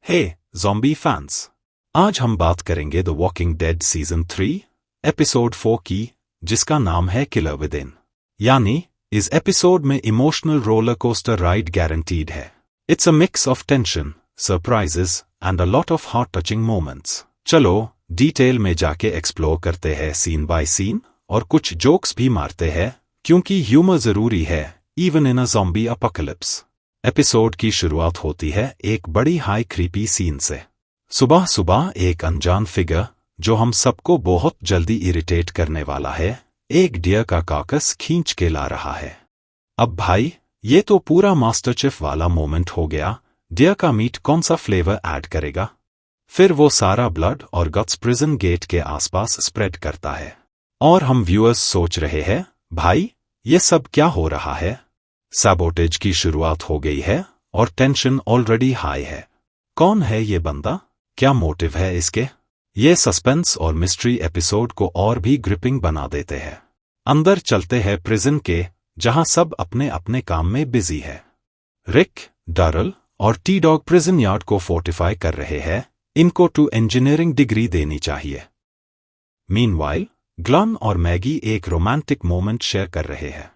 हे zombie fans, आज हम बात करेंगे the walking dead season 3 episode 4 की, जिसका नाम है किलर विद इन। यानी इस एपिसोड में emotional roller coaster ride guaranteed है। It's a mix of tension, surprises and a lot of heart touching moments. चलो डिटेल में जाके एक्सप्लोर करते हैं सीन बाय सीन, और कुछ जोक्स भी मारते हैं क्योंकि ह्यूमर जरूरी है even in a zombie apocalypse. Episode की शुरुआत होती है एक बड़ी हाई क्रीपी सीन से। सुबह सुबह एक अनजान फिगर जो हम सबको बहुत जल्दी इरिटेट करने वाला है, एक डियर का कार्कस खींच के ला रहा है। अब भाई, ये तो पूरा मास्टर शेफ वाला मोमेंट हो गया। डियर का मीट कौन सा फ्लेवर ऐड करेगा? फिर वो सारा ब्लड और गट्स प्रिजन गेट के आसपास स्प्रेड करता है, और हम व्यूअर्स सोच रहे हैं, भाई ये सब क्या हो रहा है? सैबोटेज की शुरुआत हो गई है और टेंशन ऑलरेडी हाई है। कौन है ये बंदा? क्या मोटिव है इसके? ये सस्पेंस और मिस्ट्री एपिसोड को और भी ग्रिपिंग बना देते हैं। अंदर चलते हैं प्रिजन के, जहां सब अपने अपने काम में बिजी है। रिक, डरल और टी डॉग प्रिजन यार्ड को फोर्टिफाई कर रहे हैं। इनको टू इंजीनियरिंग डिग्री देनी चाहिए। मीनवाइल ग्लन और मैगी एक रोमांटिक मोमेंट शेयर कर रहे हैं।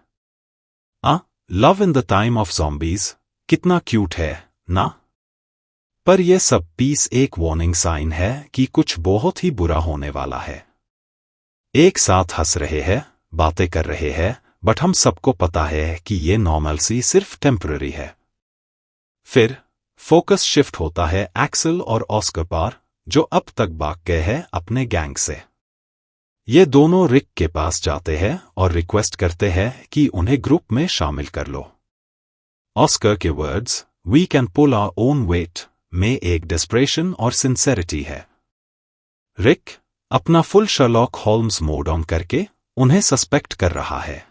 Love in the time of zombies, कितना क्यूट है ना? पर यह सब पीस एक वार्निंग साइन है कि कुछ बहुत ही बुरा होने वाला है। एक साथ हंस रहे हैं, बातें कर रहे हैं, बट हम सबको पता है कि ये नॉर्मलसी सिर्फ टेम्पररी है। फिर फोकस शिफ्ट होता है एक्सेल और ऑस्कर पर, जो अब तक भाग गए हैं अपने गैंग से। ये दोनों रिक के पास जाते हैं और रिक्वेस्ट करते हैं कि उन्हें ग्रुप में शामिल कर लो। ऑस्कर के words "we can pull our own weight" में एक डेस्परेशन और सिंसेरिटी है। रिक अपना full Sherlock Holmes mode on करके उन्हें सस्पेक्ट कर रहा है।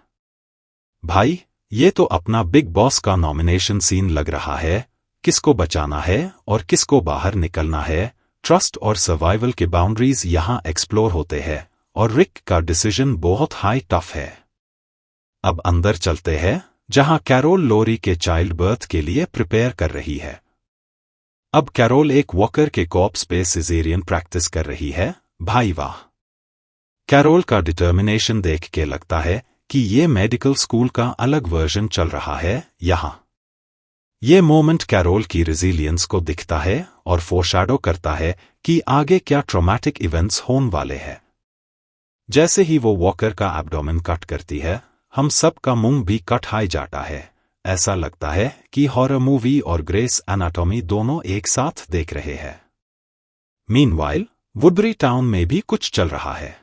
भाई, ये तो अपना बिग बॉस का नॉमिनेशन सीन लग रहा है। किसको बचाना है और किसको बाहर निकलना है, ट्रस्ट और सर्वाइवल के बाउंड्रीज यहां एक्सप्लोर होते हैं, और रिक का डिसीजन बहुत हाई टफ है। अब अंदर चलते हैं, जहां कैरोल लोरी के चाइल्ड बर्थ के लिए प्रिपेयर कर रही है। अब कैरोल एक वॉकर के कॉप्स पे सिजेरियन प्रैक्टिस कर रही है। भाई वाह! कैरोल का डिटर्मिनेशन देख के लगता है कि ये मेडिकल स्कूल का अलग वर्जन चल रहा है यहां। ये मोमेंट कैरोल की रेजिलियंस को दिखता है और फोरशैडो करता है कि आगे क्या ट्रॉमेटिक इवेंट्स होने वाले हैं। जैसे ही वो वॉकर का एब्डोमेन कट करती है, हम सब का मुंह भी कट हाई जाता है। ऐसा लगता है कि हॉरर मूवी और ग्रेस एनाटॉमी दोनों एक साथ देख रहे हैं। मीनवाइल वुडबरी टाउन में भी कुछ चल रहा है।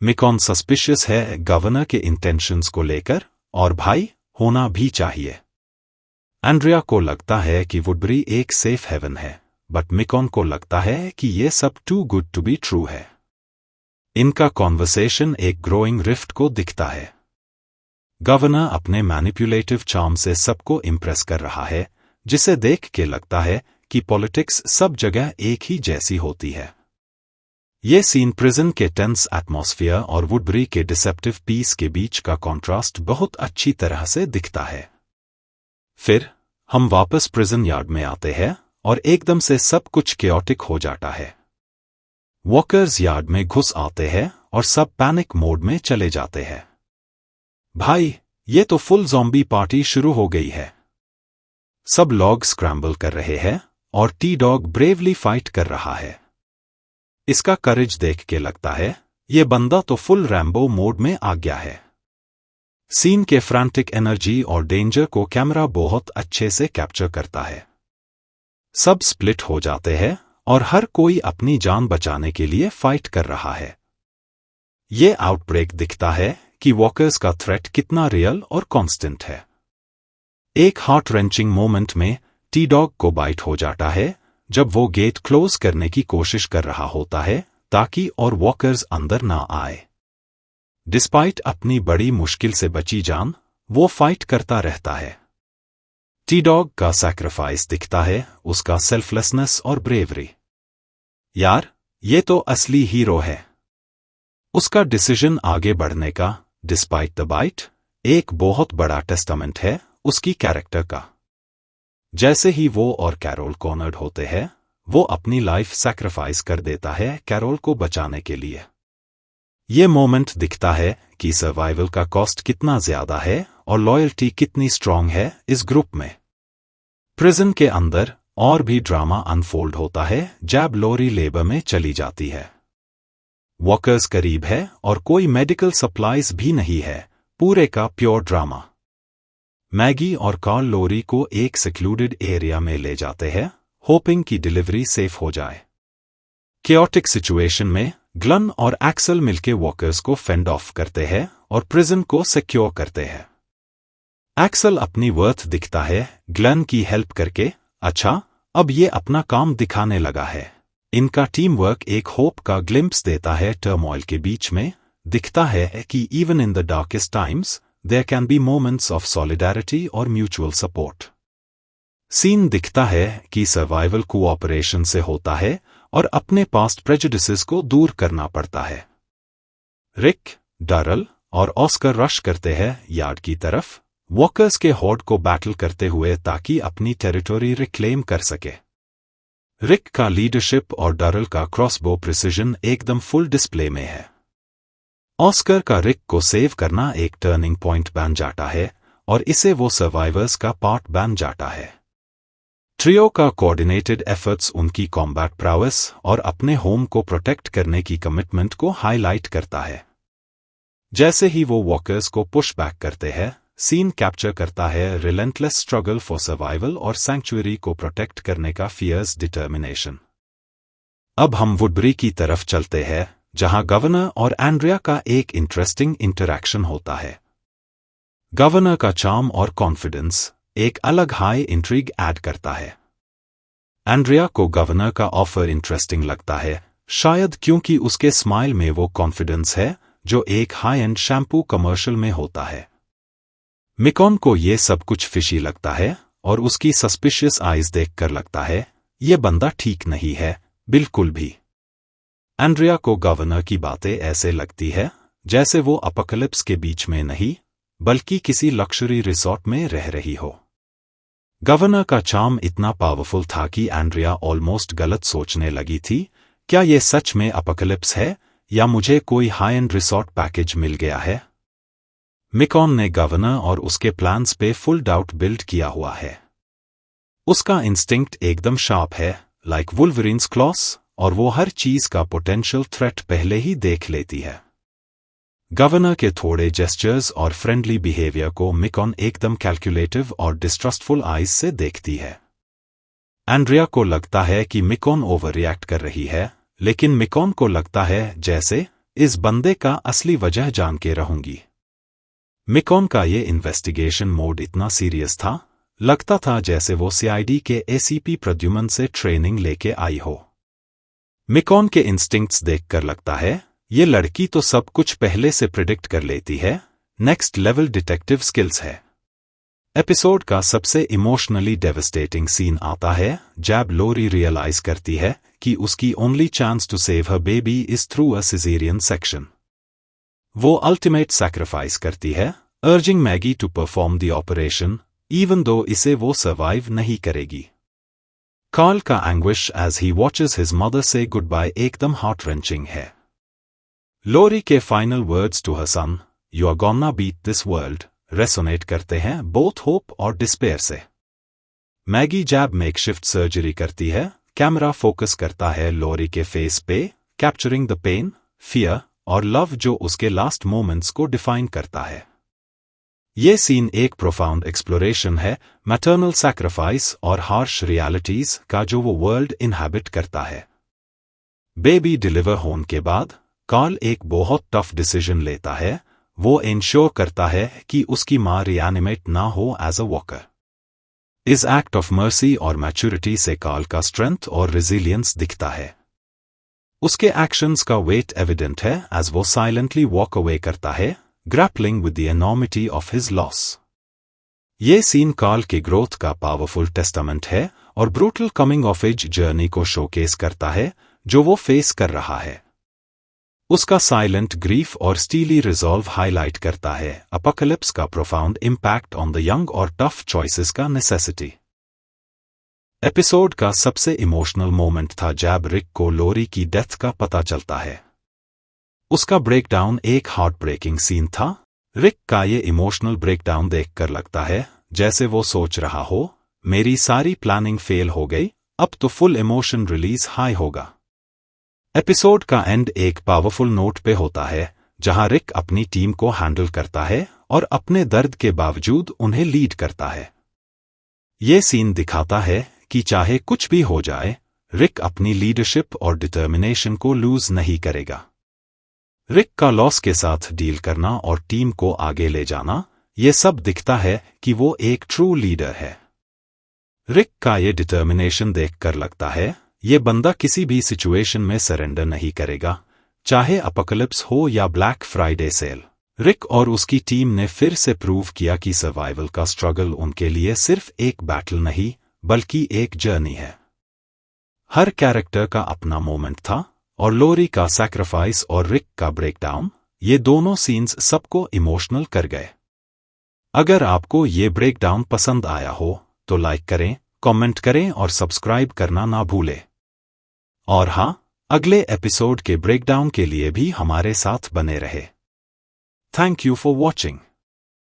मिकॉन सस्पिशियस है गवर्नर के इंटेंशंस को लेकर, और भाई होना भी चाहिए। एंड्रिया को लगता है कि वुडबरी एक सेफ हेवन है, बट मिकॉन को लगता है कि ये सब too good to be true है। इनका कॉन्वर्सेशन एक ग्रोइंग रिफ्ट को दिखता है। गवर्नर अपने मैनिपुलेटिव चार्म से सबको इम्प्रेस कर रहा है, जिसे देख के लगता है कि पॉलिटिक्स सब जगह एक ही जैसी होती है। ये सीन प्रिजन के टेंस एटमॉस्फेयर और वुडबरी के डिसेप्टिव पीस के बीच का कॉन्ट्रास्ट बहुत अच्छी तरह से दिखता है। फिर हम वापस प्रिजन यार्ड में आते हैं और एकदम से सब कुछ केओटिक हो जाता है। वॉकर्स यार्ड में घुस आते हैं और सब पैनिक मोड में चले जाते हैं। भाई, ये तो फुल ज़ॉम्बी पार्टी शुरू हो गई है। सब लोग स्क्रैम्बल कर रहे हैं और टी डॉग ब्रेवली फाइट कर रहा है। इसका करेज देख के लगता है ये बंदा तो फुल रैम्बो मोड में आ गया है। सीन के फ्रैंटिक एनर्जी और डेंजर को कैमरा बहुत अच्छे से कैप्चर करता है। सब स्प्लिट हो जाते हैं और हर कोई अपनी जान बचाने के लिए फाइट कर रहा है। ये आउटब्रेक दिखता है कि वॉकर्स का थ्रेट कितना रियल और कांस्टेंट है। एक हार्ट रेंचिंग मोमेंट में टी डॉग को बाइट हो जाता है जब वो गेट क्लोज करने की कोशिश कर रहा होता है ताकि और वॉकर्स अंदर ना आए। डिस्पाइट अपनी बड़ी मुश्किल से बची जान, वो फाइट करता रहता है। टी डॉग का सैक्रिफाइस दिखता है, उसका सेल्फलेसनेस और ब्रेवरी। यार, ये तो असली हीरो है। उसका डिसीजन आगे बढ़ने का, डिस्पाइट द बाइट, एक बहुत बड़ा टेस्टामेंट है उसकी कैरेक्टर का। जैसे ही वो और कैरोल कॉर्नर्ड होते हैं, वो अपनी लाइफ सैक्रिफाइस कर देता है कैरोल को बचाने के लिए। ये मोमेंट दिखता है कि सर्वाइवल का कॉस्ट कितना ज्यादा है और लॉयल्टी कितनी स्ट्रांग है इस ग्रुप में। प्रिजन के अंदर और भी ड्रामा अनफोल्ड होता है जब लोरी लेबर में चली जाती है। वॉकर्स करीब है और कोई मेडिकल सप्लाईज भी नहीं है, पूरे का प्योर ड्रामा। मैगी और कार्ल लोरी को एक सेक्लूडेड एरिया में ले जाते हैं, होपिंग की डिलीवरी सेफ हो जाए। केओटिक सिचुएशन में ग्लन और एक्सल मिलके वॉकर्स को फेंड ऑफ करते हैं और प्रिजन को सिक्योर करते हैं। एक्सल अपनी वर्थ दिखता है ग्लन की हेल्प करके। अच्छा, अब ये अपना काम दिखाने लगा है। इनका टीम वर्क एक होप का ग्लिम्प्स देता है टर्मोइल के बीच में। दिखता है कि even in the darkest times there can be moments of solidarity और म्यूचुअल सपोर्ट। सीन दिखता है कि सर्वाइवल कोऑपरेशन से होता है और अपने पास्ट प्रेजुडिसेस को दूर करना पड़ता है। रिक, डरल और ऑस्कर रश करते हैं यार्ड की तरफ, वॉकर्स के हॉर्ड को बैटल करते हुए ताकि अपनी टेरिटोरी रिक्लेम कर सके। रिक का लीडरशिप और डरल का क्रॉसबो प्रिसिजन एकदम फुल डिस्प्ले में है। ऑस्कर का रिक को सेव करना एक टर्निंग पॉइंट बन जाता है और इसे वो सर्वाइवर्स का पार्ट बन जाता है। ट्रियो का कोऑर्डिनेटेड एफर्ट्स उनकी कॉम्बैट प्राउस और अपने होम को प्रोटेक्ट करने की कमिटमेंट को हाईलाइट करता है। जैसे ही वो वॉकर्स को पुश बैक करते हैं, सीन कैप्चर करता है रिलेंटलेस स्ट्रगल फॉर सर्वाइवल और सैंक्चुअरी को प्रोटेक्ट करने का फियर्स डिटर्मिनेशन। अब हम वुडबरी की तरफ चलते हैं, जहां गवर्नर और एंड्रिया का एक इंटरेस्टिंग इंटरैक्शन होता है। गवर्नर का चार्म और कॉन्फिडेंस एक अलग हाई इंट्रिग ऐड करता है। एंड्रिया को गवर्नर का ऑफर इंटरेस्टिंग लगता है, शायद क्योंकि उसके स्माइल में वो कॉन्फिडेंस है जो एक हाई एंड शैम्पू कमर्शियल में होता है। मिकॉन को ये सब कुछ फिशी लगता है और उसकी सस्पिशियस आइज देखकर लगता है ये बंदा ठीक नहीं है, बिल्कुल भी। एंड्रिया को गवर्नर की बातें ऐसे लगती है जैसे वो अपोकलिप्स के बीच में नहीं, बल्कि किसी लक्जरी रिसोर्ट में रह रही हो। गवर्नर का चार्म इतना पावरफुल था कि एंड्रिया ऑलमोस्ट गलत सोचने लगी थी, क्या ये सच में अपोकलिप्स है या मुझे कोई हाई एंड रिसोर्ट पैकेज मिल गया है। मिकॉन ने गवर्नर और उसके प्लान्स पे फुल डाउट बिल्ड किया हुआ है। उसका इंस्टिंक्ट एकदम शार्प है, लाइक वुल्वरीन्स क्लॉस, और वो हर चीज का पोटेंशियल थ्रेट पहले ही देख लेती है। गवर्नर के थोड़े जेस्चर्स और फ्रेंडली बिहेवियर को मिकॉन एकदम कैलकुलेटिव और डिस्ट्रस्टफुल आइज से देखती है। एंड्रिया को लगता है कि मिकॉन ओवर रिएक्ट कर रही है, लेकिन मिकॉन को लगता है जैसे इस बंदे का असली वजह जान के रहूंगी। मिकॉन का ये इन्वेस्टिगेशन मोड इतना सीरियस था, लगता था जैसे वो सीआईडी के एसीपी प्रद्युमन से ट्रेनिंग लेके आई हो। मिकॉन के इंस्टिंक्ट्स देखकर लगता है ये लड़की तो सब कुछ पहले से प्रिडिक्ट कर लेती है, नेक्स्ट लेवल डिटेक्टिव स्किल्स है। एपिसोड का सबसे इमोशनली डेवस्टेटिंग सीन आता है जब लोरी रियलाइज करती है कि उसकी only chance to save her baby is through a caesarean section. वो अल्टीमेट सैक्रिफाइस करती है, urging Maggie to perform the operation, even though इसे वो सर्वाइव नहीं करेगी। कार्ल का anguish as he watches his mother से गुड बाय एकदम हार्ट रेंचिंग है। लोरी के final words to her son, you are gonna beat this world, resonate करते हैं बोथ होप और डिस्पेयर से। मैगी जैब मेकशिफ्ट सर्जरी करती है, कैमरा फोकस करता है लोरी के फेस पे, कैप्चरिंग द पेन, फियर और लव जो उसके लास्ट मोमेंट्स को डिफाइन करता है। ये सीन एक प्रोफाउंड एक्सप्लोरेशन है मैटरनल सैक्रिफाइस और हार्श रियलिटीज का जो वो वर्ल्ड इनहैबिट करता है। बेबी डिलीवर होने के बाद कार्ल एक बहुत टफ डिसीजन लेता है, वो इंश्योर करता है कि उसकी मां रिएनिमेट ना हो एज अ वॉकर। इस एक्ट ऑफ मर्सी और मैच्योरिटी से कार्ल का स्ट्रेंथ और रेजिलियंस दिखता है। उसके एक्शंस का वेट एविडेंट है एज वो साइलेंटली वॉक अवे करता है, grappling with the enormity of his loss. ये सीन कार्ल के ग्रोथ का पावरफुल टेस्टामेंट है और brutal coming of age journey को शोकेस करता है जो वो फेस कर रहा है। उसका साइलेंट ग्रीफ और स्टीली रिजॉल्व हाईलाइट करता है अपोकलिप्स का profound impact on the young और टफ चॉइसेस का नेसेसिटी। एपिसोड का सबसे इमोशनल मोमेंट था जब रिक को लोरी की डेथ का पता चलता है। उसका ब्रेकडाउन एक हार्ट ब्रेकिंग सीन था। रिक का ये इमोशनल ब्रेकडाउन देखकर लगता है जैसे वो सोच रहा हो, मेरी सारी प्लानिंग फेल हो गई, अब तो फुल इमोशन रिलीज हाई होगा। एपिसोड का एंड एक पावरफुल नोट पे होता है जहां रिक अपनी टीम को हैंडल करता है और अपने दर्द के बावजूद उन्हें लीड करता है। ये सीन दिखाता है कि चाहे कुछ भी हो जाए, रिक अपनी लीडरशिप और डिटर्मिनेशन को लूज नहीं करेगा। रिक का लॉस के साथ डील करना और टीम को आगे ले जाना, ये सब दिखता है कि वो एक ट्रू लीडर है। रिक का ये डिटर्मिनेशन देखकर लगता है ये बंदा किसी भी सिचुएशन में सरेंडर नहीं करेगा, चाहे अपोकलिप्स हो या ब्लैक फ्राइडे सेल। रिक और उसकी टीम ने फिर से प्रूव किया कि सर्वाइवल का स्ट्रगल उनके लिए सिर्फ एक बैटल नहीं बल्कि एक जर्नी है। हर कैरेक्टर का अपना मोमेंट था और लोरी का सैक्रिफाइस और रिक का ब्रेकडाउन, ये दोनों सीन्स सबको इमोशनल कर गए। अगर आपको ये ब्रेकडाउन पसंद आया हो तो लाइक करें, कमेंट करें और सब्सक्राइब करना ना भूलें। और हाँ, अगले एपिसोड के ब्रेकडाउन के लिए भी हमारे साथ बने रहे। Thank you for watching.